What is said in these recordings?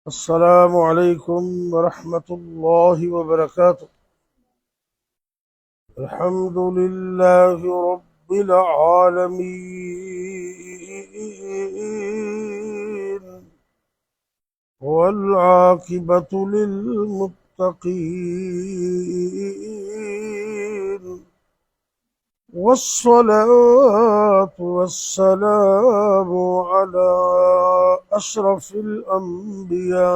अस्सलामु अलैकुम वरहमतुल्लाहि वबरकातुह। अल्हम्दुलिल्लाहि रब्बिल आलमीन वल आकिबतु लिल मुत्तकीन वस्सलातु वस्सलामु अला अशरफिल अंबिया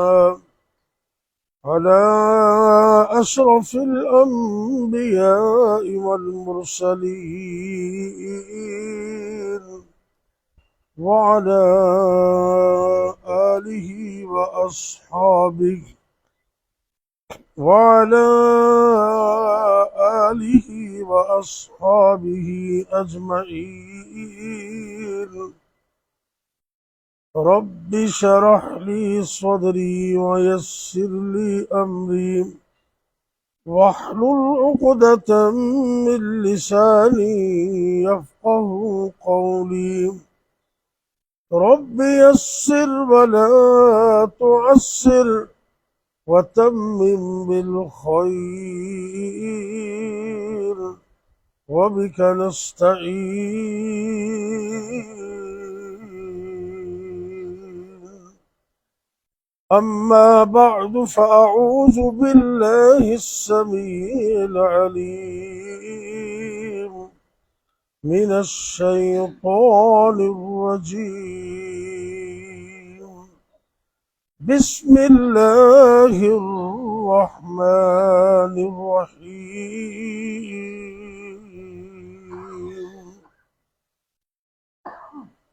على أشرف الأنبياء والمرسلين وعلى آله وأصحابه وعلى آله وأصحابه أجمعين رب اشرح لي صدري ويسر لي أمري واحلل عقدة من لساني يفقه قولي رب يسر ولا تعسر وتمم بالخير وبك نستعين. أما بعد فأعوذ بالله السميع العليم من الشيطان الرجيم. بسم الله الرحمن الرحيم.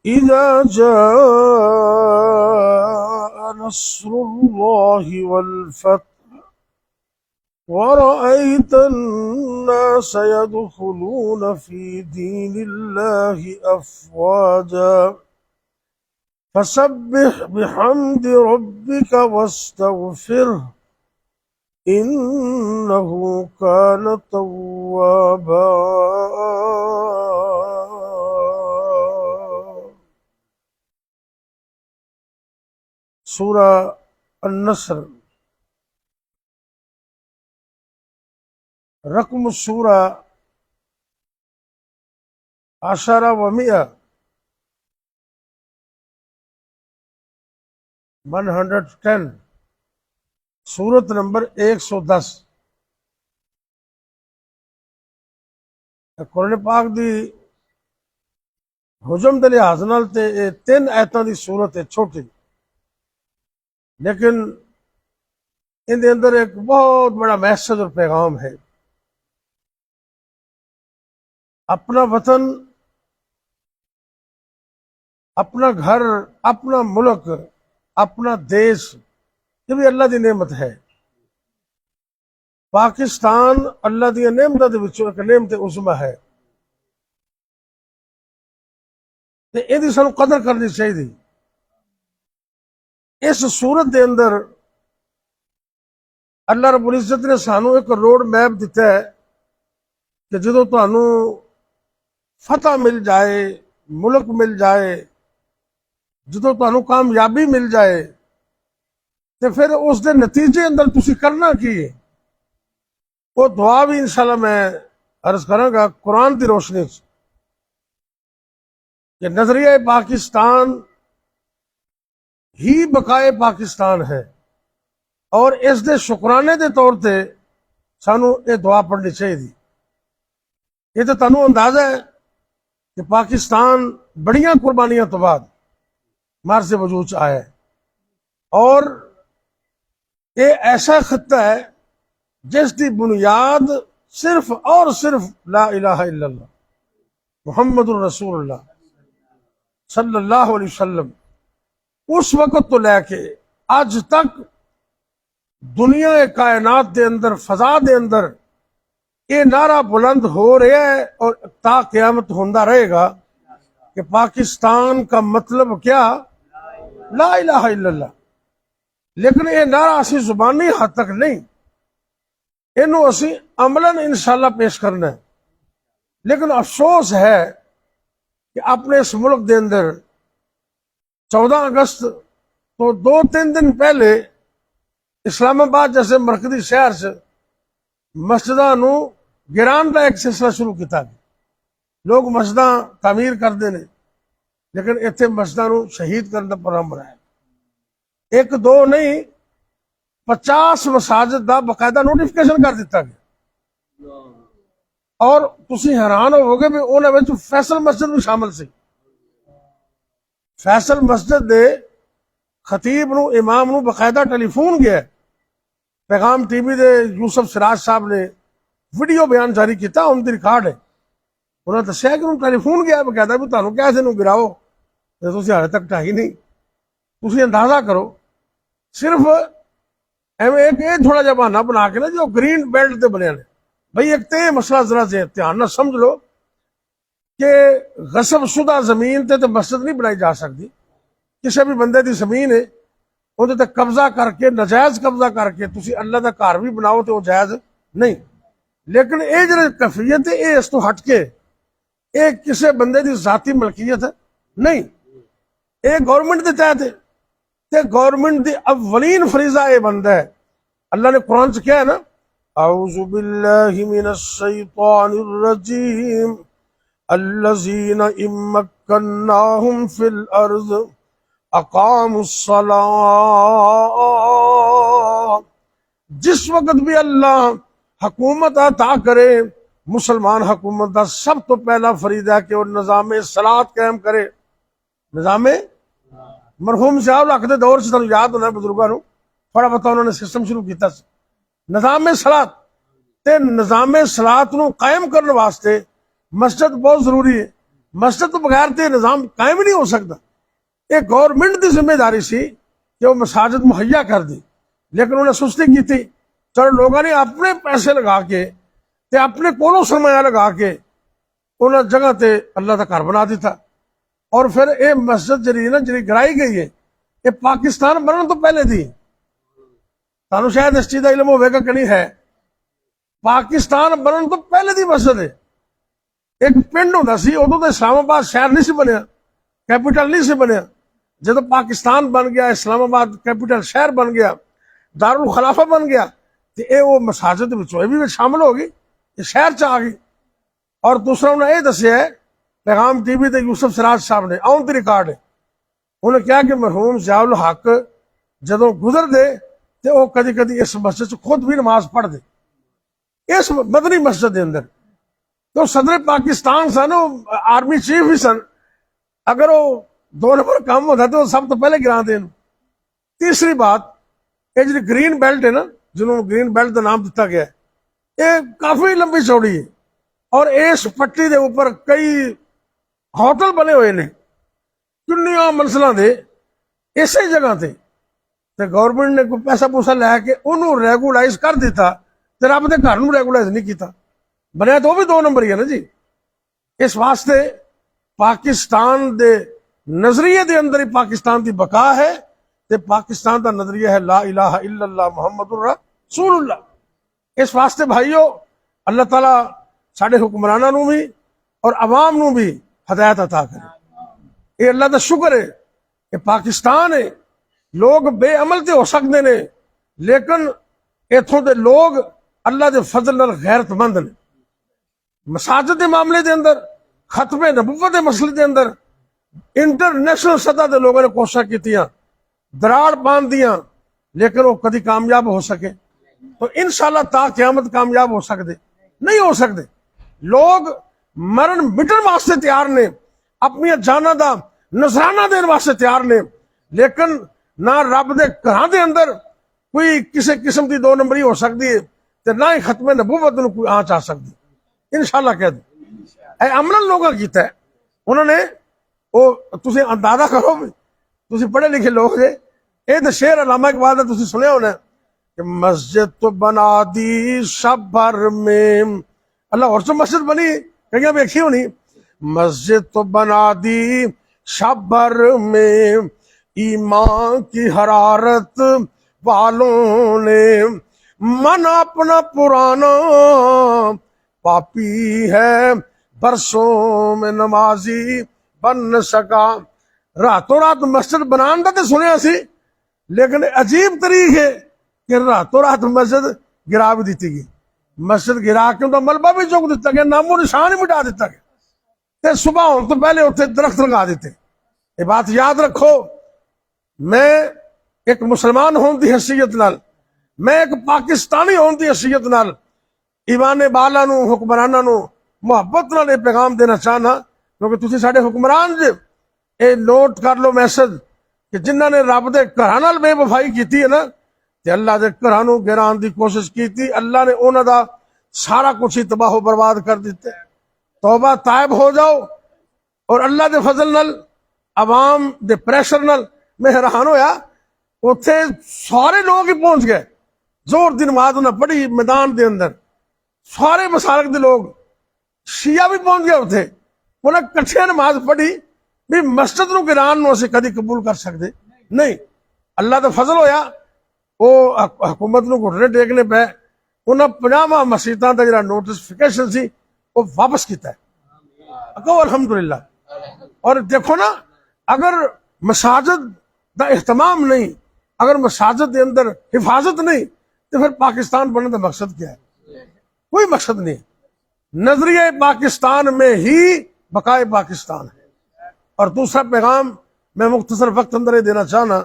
إذا جاء نصر الله والفتح ورأيت الناس يدخلون في دين الله أفواجا فسبح بحمد ربك واستغفره إنه كان توابا. सूरा अन्नसर रकम सूरा आशरा व मिया 110 सूरत नंबर 110 कुरान पाक दी हुजम दे लिहाज नाल ते 3 आयतां दी सूरत है छोटी, लेकिन इनके अंदर एक बहुत बड़ा मैसेज और पैगाम है। अपना वतन, अपना घर, अपना मुल्क, अपना देश, ये भी अल्लाह की नेमत है। पाकिस्तान अल्लाह दी नेमतां दे विचों एक नेमत उज़मा है ते इहदी सानूं कदर करनी चाहिए। इस सूरत के अंदर अल्लाह रब्बुल इज्जत ने सानू एक रोड मैप दिता है कि जो तुहानू फतह मिल जाए, मुल्क मिल जाए, जो तुहानू कामयाबी मिल जाए तो फिर उस दे नतीजे अंदर तुसी करना की है, वो दुआ भी इंशाल्लाह मैं अर्ज करांगा कुरान की रोशनी कि नजरिया पाकिस्तान ही बकाए पाकिस्तान है और इस दे शुकराने के तौर पर सानू ये दुआ पढ़नी चाहिए। ये तो तुहानू अंदाजा है कि पाकिस्तान बड़िया कुर्बानियों तो बाद मार से वजूद आया है और ये ऐसा खत्ता है जिसकी बुनियाद सिर्फ और सिर्फ ला इलाहा इल्लल्लाह मुहम्मदुर रसूलुल्लाह सल्लल्लाहु अलैहि वसल्लम उस वक्त तो लैके अज तक दुनिया कायनात के अंदर, फजा के अंदर ये नारा बुलंद हो रहा है और ता क़यामत होता रहेगा कि पाकिस्तान का मतलब क्या, ला इलाहा इल्लल्लाह। लेकिन ये नारा असी जुबानी हद तक नहीं, इनू असी अमलन इंशाल्लाह पेश करना है। लेकिन अफसोस है कि अपने इस मुल्क के अंदर 14 अगस्त तो 2-3 दिन पहले इस्लामाबाद जैसे मरकजी शहर से मस्जिदां नूं गिरान का एक सिलसिला शुरू किया। लोग मस्जिदां तामीर करते हैं, लेकिन इत्थे मस्जिदां नूं शहीद करने का प्रोग्राम बनाया। एक दो नहीं, 50 मसाजिद का बकायदा नोटिफिकेशन कर दिता गया। और तुसी हैरान होवोगे भी उन्हां विच फैसल मस्जिद भी शामिल सी। फैसल मस्जिद दे खतीब नूं, इमाम नूं बकायदा टेलीफोन गया। पैगाम टीवी दे यूसुफ सिराज साहब ने वीडियो बयान जारी किया, उनकी रिकॉर्ड है। उन्होंने दसिया कि उन्होंने टेलीफोन गया बकायदा भी तुहानूं कैसे नूं गिराओ ते तुसीं हाले तक ढाई नहीं। तुसीं अंदाजा करो, सिर्फ एवं एक थोड़ा जिहा बहाना बना के ना जो ग्रीन बेल्ट ते बने ने। भाई एक तो यह मसला जरा से ध्यान ना समझ लो कि गसब शुदा जमीन ते मस्जिद नहीं बनाई जा सकती। किसी भी बंदे की जमीन है, ਉਹਦੇ ਤੇ कब्जा करके नजायज कब्जा करके तुसी अल्लाह का घर भी बनाओ तो जायज नहीं। लेकिन ये जो कैफियत है ये इस तो हट के ये किसी बंदे की जाती मलकीयत नहीं, ये गवर्नमेंट के तहत है। ते गवर्नमेंट की अवलीन फरीजा ये बनता है। अल्लाह ने कुरान च क्या है ना, औज़ु बिल्लाहि मिनश शैतानिर रजीम अल्लज़ीना इम्मक्कन्नाहुम फिल अर्ज़ अक़ामुस्सलाह। जिस वक्त भी अल्लाह हुकूमत अता करे, मुसलमान हुकूमत का सब तो पहला फरीदा है कि वो निज़ाम सलात कायम करे। निज़ाम मरहूम साहब रखते दौर से तुम याद होना बुजुर्गों को, थोड़ा बहुत उन्होंने सिस्टम शुरू किया। निज़ाम सलात ते निज़ाम सलात नूं कायम करने वास्ते मस्जिद बहुत जरूरी है। मस्जिद तो बगैर ते निज़ाम कायम ही नहीं हो सकता। एक गवर्नमेंट की जिम्मेदारी सी कि वो मसाजिद मुहैया कर दी, लेकिन उन्हें सुस्ती की थी। चलो लोगों ने अपने पैसे लगा के ते अपने कोलों सरमाया लगा के उन्हें जगह ते अल्लाह का घर बना दिता। और फिर ये मस्जिद जी ना जी गिराई गई है, ये पाकिस्तान बनने तो पहले थी। तुहानूं शायद इस चीज का इल्म होगा कि नहीं है। पाकिस्तान बनने तो पहले दी मस्जिद है। एक पिंड होंदा सी, उदों तो इस्लामाबाद शहर नहीं सी बनया, कैपिटल नहीं सी बनया। जो पाकिस्तान बन गया, इस्लामाबाद कैपिटल शहर बन गया, दारुल खिलाफा बन गया, तो ये वो मसाजिद भी शामिल हो गई, ये शहर च आ गई। और दूसरा उन्हें यह दसिया है, पैगाम टीवी ते यूसुफ सिराज साहब ने ऑन द रिकॉर्ड है, उन्हें कहा कि मरहूम ज़ियाउल हक जदों गुजर दे तो वह कदी कदी इस मस्जिद च खुद भी नमाज पढ़ दे, इस मदनी मस्जिद के अंदर। तो सदर पाकिस्तान सन, आर्मी चीफ भी सन, अगर वो 2 नंबर काम होता तो सब तो पहले गिरा देन। तीसरी बात, ये जी ग्रीन बेल्ट है ना, जिन्होंने ग्रीन बेल्ट का नाम दिता गया है, ये काफी लंबी चौड़ी है। और इस पट्टी के ऊपर कई होटल बने हुए ने किन्नियां मंजिलों के इस जगह से। गवर्नमेंट ने कोई पैसा पूसा लैके उन्होंने रेगूलाइज कर दिता, तो रब के घर में रेगूलाइज नहीं किया, बनया तो भी 2 नंबर ही है ना जी। इस वास्ते पाकिस्तान के नजरिए के अंदर ही पाकिस्तान की बका है, तो पाकिस्तान का नजरिया है ला इलाहा इल्लल्लाह मुहम्मदुर रसूलुल्लाह। इस वास्ते भाइयों, अल्लाह ताला साढ़े हुक्मराना नूं भी और अवाम नूं भी हदायत अता करे। ये अल्लाह का शुक्र है कि पाकिस्तान है, लोग बेअमल तो हो सकते ने, लेकिन इथों के लोग अल्लाह के फजल नाल गैरतमंद ने। मसाजिद के मामले के अंदर, खत्मे नबुव्वत के मसले के अंदर इंटरनेशनल सतह के लोगों ने कोशिश की, दराड़ बांध दिया, लेकिन वो कभी कामयाब हो सके। तो इंशाअल्लाह ता क़यामत कामयाब हो सकते नहीं हो सकते। लोग मरण मिटन वास्ते तैयार ने, अपनी जाना का नजराना देने वास्ते तैयार ने, लेकिन ना रब के घर के अंदर कोई किसी किस्म की 2 नंबरी हो सकती है, तो ना ही खत्मे नबुव्वत नूं कोई आंच आ सकती। इंशाअल्लाह कह दो अमलन लोगों किया है उन्होंने। वो तुसीं अंदाजा करो, तुसीं पढ़े लिखे लोग जे, ये तो शेर अलामा इकबाल का तुसीं सुनिया होना कि मस्जिद तो बना दी शब भर में, अल्लाह और तो मस्जिद बनी कहीं देखी होनी, मस्जिद तो बना दी शब भर में ईमान की हरारत वालों ने, मन अपना पुराना पापी है बरसों में नमाजी बन न सका। रातों रात मस्जिद बनाने का तो सुनिया सी, लेकिन अजीब तरीक है कि रातों रात मस्जिद गिरा भी दी गई। मस्जिद गिरा के उनका मलबा भी चुक दिता गया, नामो निशान ही मिटा दिता गया, ते सुबह होने तो पहले उत्थे दरख्त लगा दिते। ये बात याद रखो, मैं एक मुसलमान होने की हैसीयत नाल, मैं एक पाकिस्तानी होने की हैसीयत नाल ईमान बाला नू, हुक्मराना नू मुहब्बत नाल पैगाम देना चाहना, क्योंकि तुसीं साडे हुक्मरान जे। ये नोट कर लो मैसेज कि जिन्होंने रब दे घरां नाल बेवफाई की है ना, ते अल्लाह दे घरां नू गिराण दी कोशिश की, अल्लाह ने उन्हां दा सारा कुछ ही तबाह बर्बाद कर दिता। तौबा तायब हो जाओ, और अल्लाह दे फजल नाल आवाम दे प्रेशर नाल मैं हैरान होया, उत्थे सारे लोग ही पहुंच गए। जोर दी नमाज उन्हें पढ़ी मैदान दे अंदर, सारे मसालक दे लोग, शिया भी पहुंच गए उत्थे, उन्हें कट्ठे नमाज पढ़ी भी मस्जिद नू गिरान नू असीं कदी कबूल कर सकते नहीं। अल्लाह दा फजल होया, वो हुकूमत नू घुटने टेकने पे उन्हें 50 मसीतां दा जिहड़ा नोटिफिकेशन सी वो वापस किया। कहो अल्हम्दुलिल्लाह। और देखो ना, अगर मसाजिद का एहतमाम नहीं, अगर मसाजिद के अंदर हिफाजत नहीं, तो फिर पाकिस्तान बनने का मकसद क्या है? कोई मकसद नहीं। नजरिए पाकिस्तान में ही बकाए पाकिस्तान है। और दूसरा पैगाम मैं मुख्तसर वक्त अंदर ही देना चाहना,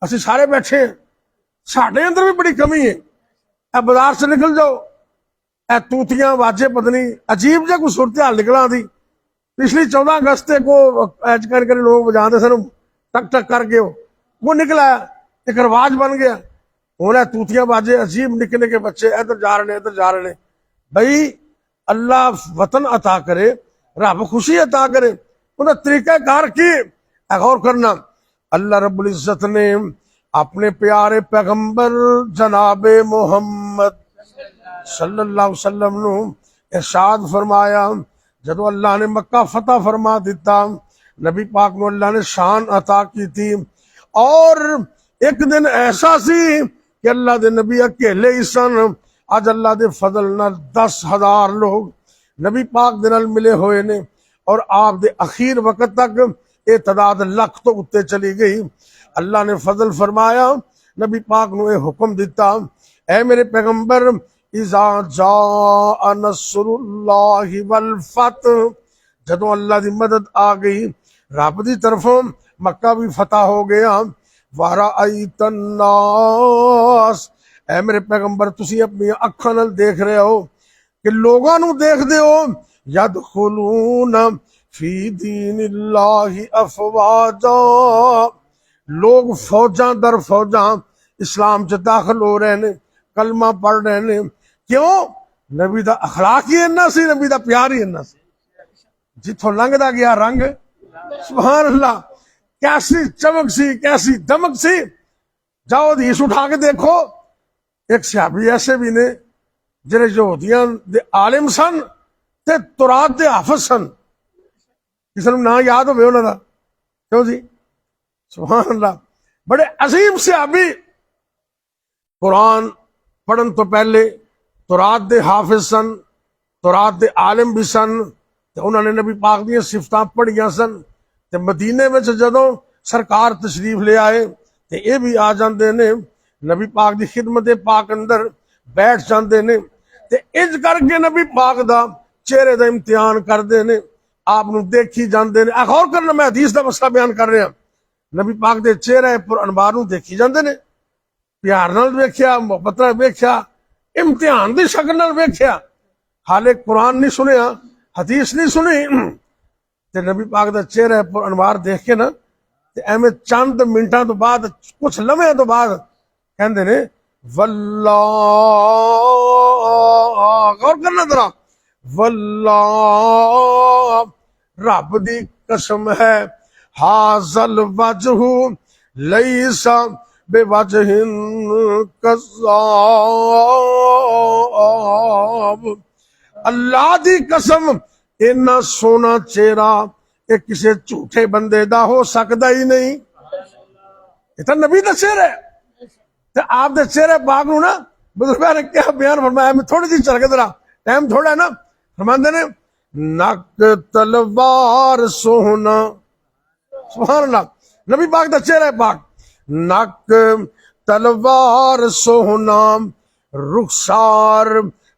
असी सारे बैठे हैं, साढ़े अंदर भी बड़ी कमी है। बाजार से निकल जाओ, तूतियां वाजे पत्नी अजीब जहा कोई सूरत हाल निकला थी। पिछली 14 अगस्त को ऐज कर लोग बजाते सन टक टक करके, वो निकला, एक रवाज बन गया। उन्हें तूतियां बाजे अजीब निके निके बच्चे इधर जा रहे इधर जा रहे। भाई अल्लाह वतन अता करे, रब खुशी अता करे, उन्हें तरीक़ाकार की गौर करना। अल्लाह रब्बुल इज्जत ने अपने प्यारे पैगंबर जनाबे मोहम्मद सल्लल्लाहु अलैहि वसल्लम नू इरशाद फरमाया, जदों अल्लाह ने मक्का फतह फरमा दिता, नबी पाक नू अल्लाह ने शान अता की थी। और एक दिन ऐसा सी कि अल्लाह दे नबी अकेले ही सन। अज अल्लाह दे फजल नाल 10,000 लोग नबी पाक दे नाल मिले हुए ने, और आप दे अखीर वक्त तक ये तादाद लख तो उत्ते चली गई। अल्लाह ने फजल फरमाया, नबी पाक नू ये हुक्म दिता, ऐ मेरे पैगंबर, इज़ा जा नसरुल्लाहि वल फतह, जदों अल्लाह दी मदद आ गई, रब दी तरफों मक्का भी फतह हो गया। वराअयतन नास, ऐ मेरे पैगंबर तुसी अपनी अखां नाल देख रहे हो कि लोगां नू देखदे हो, यदखुलून फी दीनिल्लाहि अफवाजा, लोग फौजां दर फौजां इस्लाम च दाखिल हो रहे ने, कलमा पढ़ रहे ने। क्यों? नबी दा अखलाक ही इन्ना सी, नबी दा प्यार ही इन्ना सी। जिथों लंघदा गया रंग, सुभान अल्लाह, कैसी चमक सी, कैसी दमक सी। जाओ हदीस उठा के देखो, एक सहाबी ऐसे भी ने जिहड़े यहूदियां दे आलिम सन ते तुरात दे हाफिज सन। किसी नूं नां याद होवे उन्हां दा? क्यों जी, सुभान अल्लाह, बड़े अजीम सहाबी, कुरान पढ़न तो पहले तुरात दे हाफिज सन, तुरात दे आलिम भी सन, ते उन्होंने नबी पाक दी सिफतां पढ़ियां सन। ते मदीने में जदों सरकार तशरीफ ले आए, ते ये भी आ जाते ने नबी पाक दी खिदमत पाक अंदर बैठ जाते ने, ते इंज करके नबी पाक दा चेहरे दा इम्तिहान करते ने, आप नूं देखी जाते ने। गौर करना, मैं हदीस दा मसला बयान कर रहा, नबी पाक दे चेहरे पर अनवार नूं देखी जाते ने, प्यार नाल वेख्या, मुहब्बत नाल वेख्या, इम्तिहान दी शक्ल नाल वेख्या। हाले कुरान नहीं सुनिया, हदीस नहीं सुनी, ते नबी पाक दा चेहरे पर अनवार देख के ना, ते एवें चंद मिनटां तो बाद, कुछ लम्हे तो बाद कहंदे ने, वल्लाह, गौर करना जरा, वल्लाह, रब दी कसम है, हाज़ल वजहु लैसा बेवजहिन कज़्ज़ाब, अल्लाह दी कसम, इन्ना सोना चेहरा ये किसी झूठे बंदे दा हो सकता ही नहीं। ये तो नबी दा चेहरा है। ते आप दे चेहरे पाक नूं ना बुजुर्गां ने क्या बयान फरमाया, मैं थोड़ी जी चल के जरा, टाइम थोड़ा है ना, फरमांदे ने, नक तलवार सोना, सुभान अल्लाह, नबी पाक दा चेहरा पाक, नक तलवार सोहनाम, रुखसार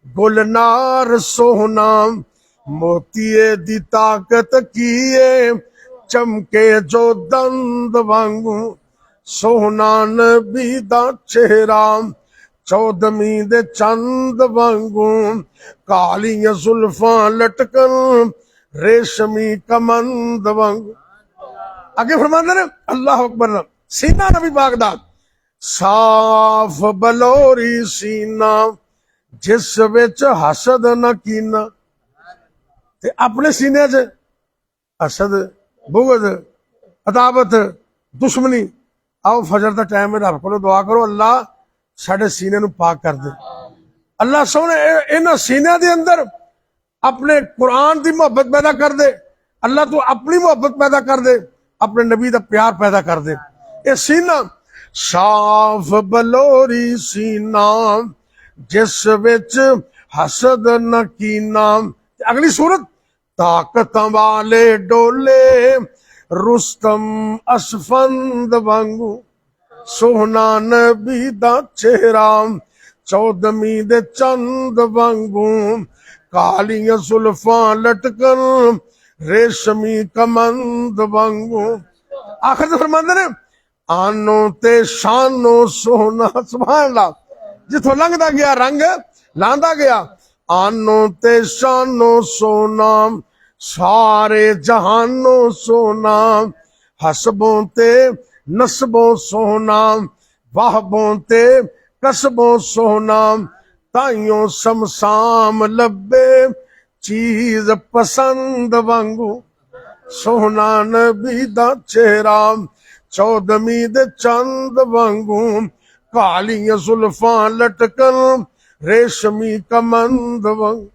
गुलनार सोहनाम, मोतीए दी ताकत कीए चमके जो दंद वांगू, सोहना नबी दा चेहरा चौदमी दे चंद वांगू, कालियां जुल्फां लटकन रेशमी कमंद वांगू। आगे फरमाते ने अल्लाह अकबर, सीना नबी पाक दा साफ बलोरी सीना, जिस विच हसद न कीना। ते अपने सीने च हसद, बुगद, अदावत, दुश्मनी। आओ फजर का टाइम है, रब को दुआ करो अल्लाह साडे सीने नूं पाक कर दे। अल्लाह सोने इन्हां सीनियां दे अंदर अपने कुरान की मोहब्बत पैदा कर दे। अल्लाह तू अपनी मोहब्बत पैदा कर दे, अपने नबी का प्यार पैदा कर दे। ये सीना साफ बलोरी सीना, जिस विच हसद न कीना। अगली सूरत, ताकत वाले डोले रुस्तम असफंद वांगू, सोहना नबी दा चेहरा चौदमी दे चंद वांगू, कालियां जुल्फां लटकन रेशमी कमंद वांगू। आखिर तो फरमांदे ने आनो ते शानो सोहना, सुभान अल्लाह। जिथों लंघदा गया रंग लांदा गया, आनो ते शानो सोना, सारे जहानो सोना, हसबों ते नस्बों सोना, वाहबों ते कसबों सोना, ताइयों समसाम लब्बे चीज पसंद वांगू, सोहना नबी दा चेहरा चौदमी दे चंद वांगू, कालियां जुल्फां लटकन रेशमी कमंद वांगू।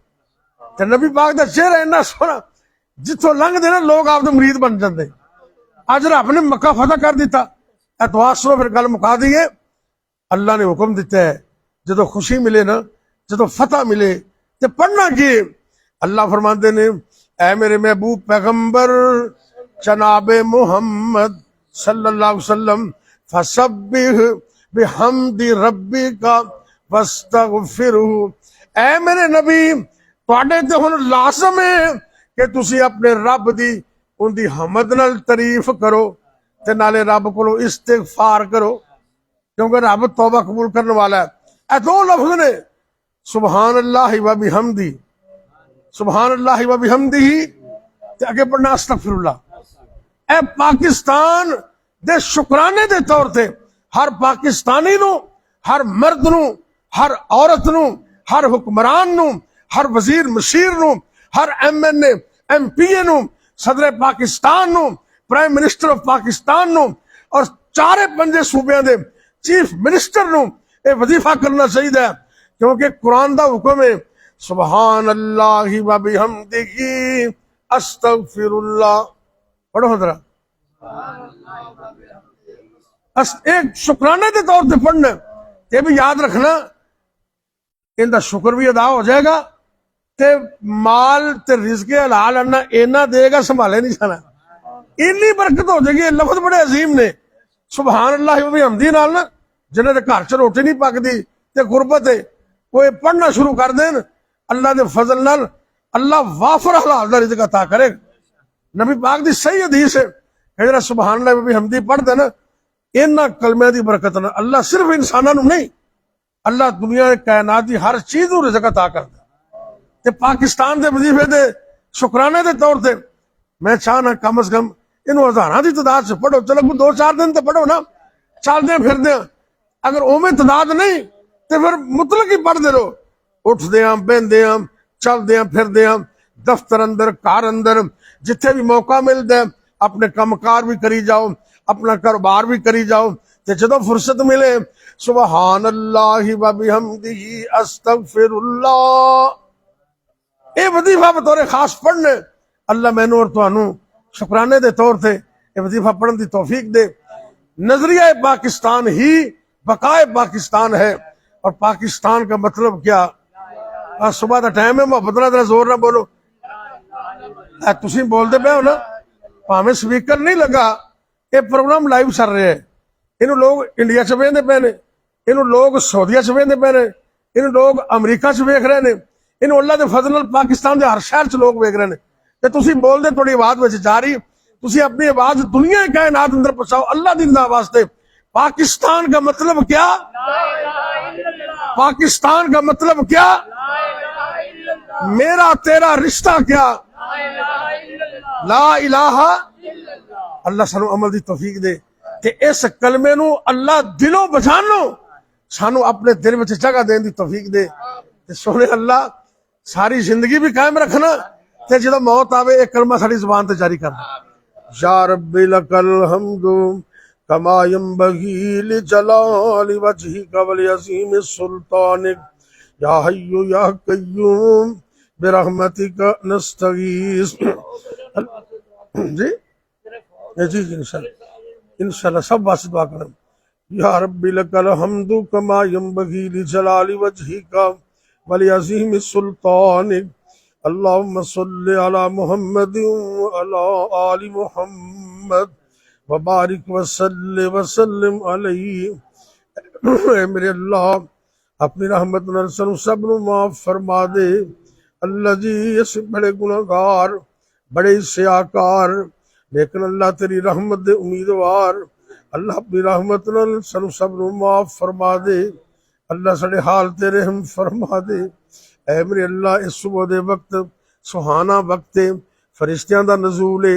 ते नबी पाक दा चेहरा इन्ना सोहना, जिथों लंघदे ना लोग आपदे मुरीद बन जाते। अज रब ने मक्का फतह कर दिता। दुआ सुनो फिर गल मुका दीए। अल्लाह ने हुक्म दिता है जो खुशी मिले ना, जो फतह मिले तो पढ़ना की। अल्लाह फरमाते ने ऐ मेरे महबूब पैगंबर जनाबे मुहम्मद सल्लल्लाहु अलैहि वसल्लम, फसब्बिह बिहम्दि रब्बिका वस्तगफिरहु। ऐ मेरे नबी तुहाडे ते हुण लाज़म है कि तुसी अपने रब दी उनदी हमद नाल तारीफ करो ते नाले रब कोलों इस्तिगफार करो, क्योंकि रब तौबा कबूल करने वाला है। ए दो लफ्ज ने, सुभान अल्लाह व बिहम्दी, सुभान अल्लाह व बिहम्दिही, ते अगे पढ़ना अस्तगफिरुल्लाह। ए पाकिस्तान दे शुकराने दे तौर ते हर पाकिस्तानी नूं, हर मर्द नूं, हर औरत नूं, हर हुक्मरान नूं, हर वजीर मशीर नूं, हर MNA MPA नूं, सदर पाकिस्तान नूं, प्राइम मिनिस्टर ऑफ पाकिस्तान नूं और चारे पंजे सूबे दे चीफ मिनिस्टर नूं ये वजीफा करना चाहिए, क्योंकि कुरान दा हुक्म है सुभान अल्लाह व बिहम्दिही अस्तगफिरुल्लाह। पढ़ो जरा, एक शुक्राने के तौर पर पढ़ना। ये भी याद रखना, इनका शुक्र भी अदा हो जाएगा ते माल ते रिज़्क़े हलाल अन्ना इना देगा संभाले नहीं जाना, इन्नी बरकत हो जाएगी। लफ्ज बड़े अजीम ने, सुभान अल्लाह व बिहम्दी नाल ना जिन्हें घर च रोटी नहीं पकती ते गुरबत है, वो पढ़ना शुरू कर देन, अल्लाह के फजल नाल अल्लाह वाफर हलाल दा रिज़्क़ अता करे। नबी पाक दी सही हदीस है कि जरा सुभान अल्लाह व बिहम्दी पढ़दे ना, इन्हां कलमियां दी बरकत नाल अल्लाह सिर्फ इंसानां नूं नहीं, अल्लाह दुनिया कायनात की हर चीज नूं रिज़्क़ अता करदा। ते पाकिस्तान के वजीफे दे शुकराने के तौर पर मैं चाहना कम से कम इन्हों हज़ारां की तादाद से पढ़ो। चलो 2-4 दिन तो पढ़ो ना, चलदे फिरदे। अगर उवें तादाद नहीं तो फिर मुतलक ही पढ़ते रहो, उठदे बहदे चलदे फिरदे, दफ्तर अंदर घर अंदर जिथे भी मौका मिलता है अपने कमकार भी करी जाओ, अपना कारोबार भी करी जाओ। ते जदों फुर्सत मिले सुभान अल्लाह व बिहम्दिही अस्तगफिरुल्लाह, ये वजीफा बतौर खास पढ़ने। अल्लाह मैनू और तुहानू शुकराने के तौर पर यह वजीफा पढ़ने की तौफीक दे। नजरिया पाकिस्तान ही बकाए पाकिस्तान है। और पाकिस्तान का मतलब क्या? आज सुबह का टाइम है, मोहब्बत नाल जरा जोर ना बोलो। तुसीं बोलते पे हो ना, भावें स्पीकर नहीं लगा, ये प्रोग्राम लाइव चल रहा है, इन्हू लोग इंडिया च वेंदे पे ने, इन्हू लोग सऊदीया च वेंदे पे ने, इन्हू लोग अमरीका च वेख रहे ने, इन्हू अल्लाह के फजल नाल पाकिस्तान के हर शहर च लोग वेख रहे ने। ते तुसीं बोलदे तुहाडी आवाज विच जा रही, तुसीं अपनी आवाज दुनिया कायनात अंदर पहुंचाओ अल्लाह दी निदा वास्ते। पाकिस्तान का मतलब क्या? पाकिस्तान का मतलब क्या? मेरा तेरा रिश्ता क्या? ला इलाहा। अल्लाह सानू अमल दी तौफीक दे ते इस कलमे नू अल्लाह दिलों बचानो सानू अपने दिल में जगह देने की तौफीक दे। ते सोने अल्लाह सारी जिंदगी भी कायम रखना ते जो मौत आवे एक कलमा साड़ी जुबान ते जारी करना। या रब्बी लकल हम्दु कमा यंबगी लिजलाली वजहिका वली अज़ीम सुल्तानिक या हय्यु या कय्यूम बिरहमतिका नस्तगीस। जी जी इंशाल्लाह सब वास्ते दुआ करें। या रब्बी लकल हम्दु कमा यंबगी लिजलाली वजहिका वली अज़ीम सुल्तानिक अल्लाहुम्मा सल्लि अला मुहम्मद व अला आलि मुहम्मद व बारिक वसल्लिम अलैहि। मेरे अल्लाह अपनी रहमत नाल सानू सब नू माफ फरमा दे। अल्लाह जी अस बड़े गुनाहगार बड़े सियाकार, लेकिन अल्लाह तेरी रहमत दे उम्मीदवार। अल्लाह अपनी रहमत नाल सानू सब नू माफ फरमा दे। अल्लाह साडे हाल ते रहम फरमा दे। ऐ मेरे अल्लाह इस सुबह दे वक्त सुहाना वक्त है, फरिश्तियां दा नज़ूल है।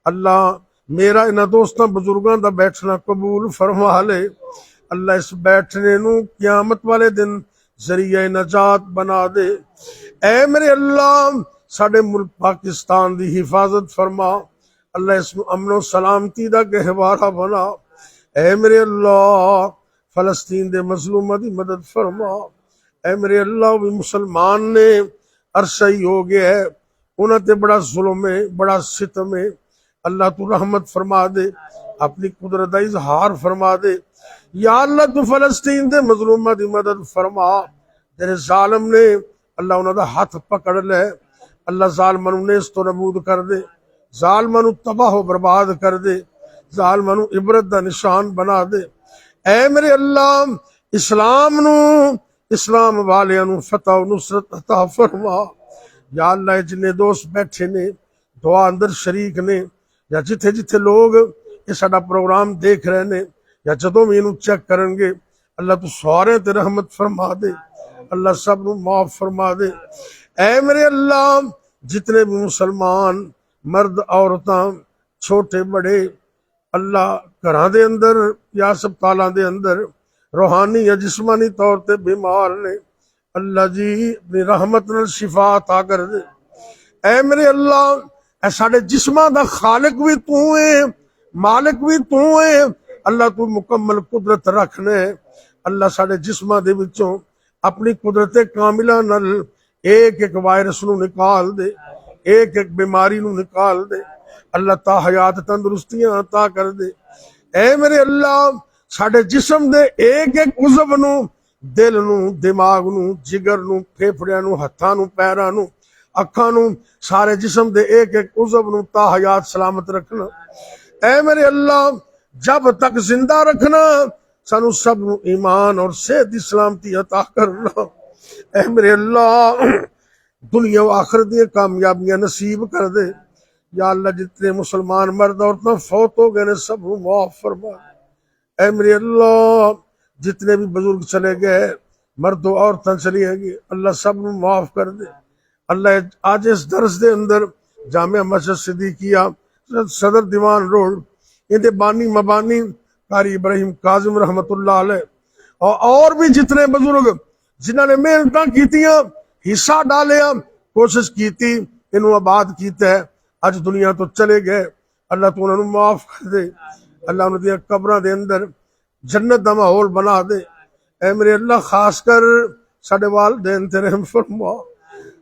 अल्लाह मेरा इन्हां दोस्तां बुजुर्गां दा बैठना कबूल फरमा ले। अल्लाह इस बैठने नू क़यामत वाले दिन जरिया नजात बना दे। ऐ मेरे अल्लाह साडे मुल्क पाकिस्तान दी हिफाजत फरमा। अल्लाह इसनू अमनो सलामती दा गहवारा बना। ऐ मेरे अल्लाह फलस्तीन दे मजलूमां दी मदद फरमा। ऐ मेरे अल्लाह भी मुसलमान ने अरसा ही हो गया है, उन्हें ते बड़ा जुल्म है बड़ा सितम है। अल्लाह तू रहमत फरमा दे, अपनी कुदरत का इजहार फरमा दे। या अल्लाह तू फलस्तीन दे मजलूमां दी मदद फरमा। तेरे जालिम ने अल्लाह उन्होंने हाथ पकड़ ले। अल्लाह जालिमां नू नेस्त तो नबूद कर दे, जालिमां नू तबाह बर्बाद कर दे, जालिमां नू इबरत दा निशान बना दे। ऐ मेरे अल्लाह इस्लाम नू इस्लाम वालियां नू फतह नुसरत अता फरमा। या अल्लाह जिन्ने दोस्त बैठे ने दुआ अंदर शरीक ने, या जिथे जिथे लोग ये साडा प्रोग्राम देख रहे ने या जदों भी इनू चेक करेंगे, अल्लाह तू सारे ते रहमत फरमा दे। अल्लाह सब नू माफ फरमा दे। ऐ मेरे अल्लाह जितने भी मुसलमान मर्द औरतां छोटे बड़े अल्लाह घरां दे अंदर या अस्पतालां दे अंदर रूहानी या जिस्मानी तौर ते बीमार ने, अल्लाह जी अपनी रहमत नाल शिफा अता कर दे। ऐ मेरे अल्लाह ऐ साडे जिस्मां दा खालिक भी तू है, मालिक भी तू है। अल्लाह तू मुकम्मल कुदरत रखने। अल्लाह साडे जिस्मां दे विचों अपनी कुदरत कामिला नाल एक एक वायरस नू निकाल दे, एक एक बीमारी नू निकाल दे। अल्लाह ता हयात तंदुरुस्तियां अता कर दे। ऐ मेरे अल्लाह साडे जिस्म दे एक एक उज़व नू, दिल नू, दिमाग नू, जिगर नू, फेफड़ियां नू, हत्थां नू, पैरां नू, अखां नू, सारे जिस्म दे एक एक उज़व नू ता हयात सलामत रखना। ऐ मेरे अल्लाह जब तक जिंदा रखना, सानू सब नू ईमान और सेहत दी सलामती अता करना। ऐ मेरे अल्लाह दुनिया व आखिरत दी कामयाबियां नसीब कर दे। या अल्लाह जितने मुसलमान मर्द औरतां फौत हो गए ने सब नू माफ फरमा। ऐ मेरे अल्लाह जितने भी बुजुर्ग चले गए, मर्दों औरतां चली गई, अल्लाह सब नू माफ कर दे। अल्लाह आज इस दरस दे अंदर जामिया मस्जिद सिद्दीकिया सदर दीवान रोड इनके बानी मबानी कारी इब्राहिम काजिम रहमतुल्लाह अलैह और भी जितने बुजुर्ग जिन्होंने मेहनत कीतियां, हिस्सा डालिया, कोशिश की, इनू आबाद किया, अज दुनिया तो चले गए। अल्लाह तू उन्होंने माफ कर दे। अल्लाह उन्होंने कब्रां दे अंदर जन्नत दा माहौल बना दे। ऐ मेरे अल्लाह खास कर साडे वालिदैन ते रहम फरमा।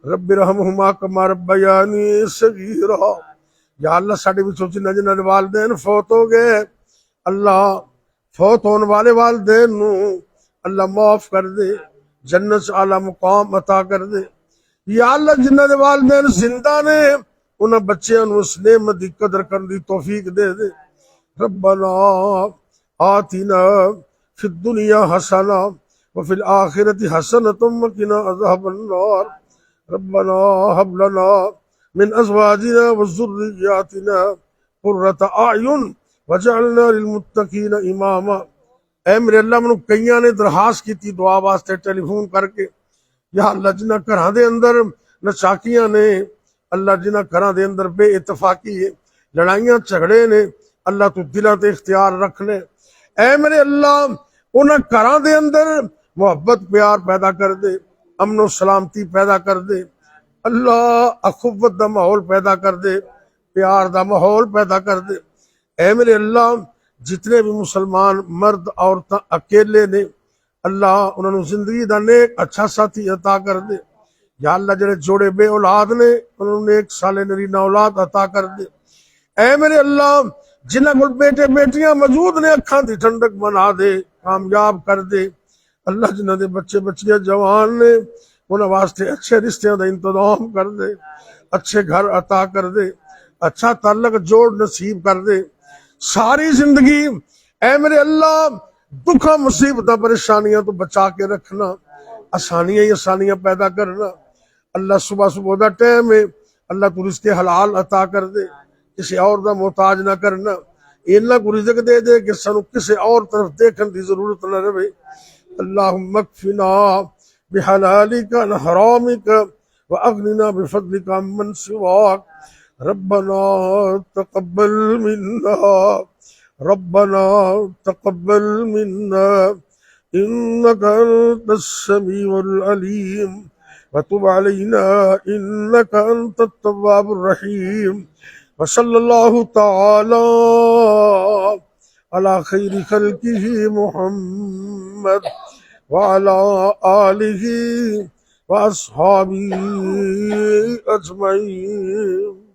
रब्बि रहमहुमा कमा रब्बयानी सगीरा। या अल्लाह साडे विचों जिन्हां जिन्हां दे वालिदैन फौत हो गए, अल्लाह फौत होने वाले वालिदैन नू अल्लाह माफ कर दे, जन्नत च आला मुकाम अता कर दे। या अल्लाह जिन्हां दे वालिदैन जिंदा ने उन्हां बच्चियां नू उस नेमत दी कदर करन दी तौफीक दे दे। रब्बना आतिना फिद दुनिया हसना व फिल आखिरति हसनतुम व किना अज़ाबन नार रब्बना हब लना मिन अज़वाजिना व ज़ुर्रिय्यातिना कुर्रत आयुन वजअलना लिलमुत्तकीना इमामा। ऐ मेरे अल्लाह मैनू कईयां ने दरखास्त की दुआ वास्ते टेलीफोन करके, या अल्लाह जिन्हां घरां दे अंदर नचाकियां ने, अल्लाह जिन्हां घरां दे अंदर बेइतफाकी है, लड़ाइयां झगड़े ने, अल्लाह तू दिलां ते इख्तियार रख ले। ऐ मेरे अल्लाह उन्हां घरां दे अंदर मोहब्बत प्यार पैदा कर दे, अमनो सलामती पैदा कर दे, अल्लाह अखुवत दा माहौल पैदा कर दे, प्यार दा माहौल पैदा कर दे। ऐ मेरे अल्लाह जितने भी मुसलमान मर्द औरत अकेले ने, अल्लाह उन्होंने जिंदगी का नेक अच्छा साथी अता कर दे। या अल्लाह जेड़े जोड़े बे औलाद ने उन्होंने एक साले नरीना औलाद अता कर दे। ऐ मेरे अल्लाह जिन्हां कोल बेटे बेटियां मौजूद ने अखां दी ठंडक बना दे, कामयाब कर दे। अल्लाह जिन्हां दे बच्चे बच्चियां जवान ने उन्हां वास्ते अच्छे रिश्तियां दा इंतजाम कर दे, अच्छे घर अता कर दे, अच्छा ताल्लुक जोड़ नसीब कर दे। सारी जिंदगी ऐ मेरे अल्लाह दुखा मुसीबत परेशानियां तो बचा के रखना, आसानियां ही आसानियां पैदा करना। अल्लाह सुबह सुबह का टाइम है, अल्लाह तू रिज़्क़े हलाल अता कर दे, किसी और का मोहताज ना करना। इन्ना को रिज़्क़ दे दे कि सानू किसी और तरफ देखने की जरूरत न रहे। अल्लाहुम्मा कफ़िना बिहलालिका अन हरामिका व अग़निना बिफ़ज़लिका अम्मन सिवाक रब्बना तक़ब्बल मिन्ना रब्बना तक़ब्बल मिन्ना इन्नका अंतस समीउल अलीम व तुब अलैना इन्नका अंतत तव्वाबुर रहीम व सल्लल्लाहु तआला अला खैरि खल्क़िही मुहम्मद व अला आलिही व अस्हाबिही अजमईन।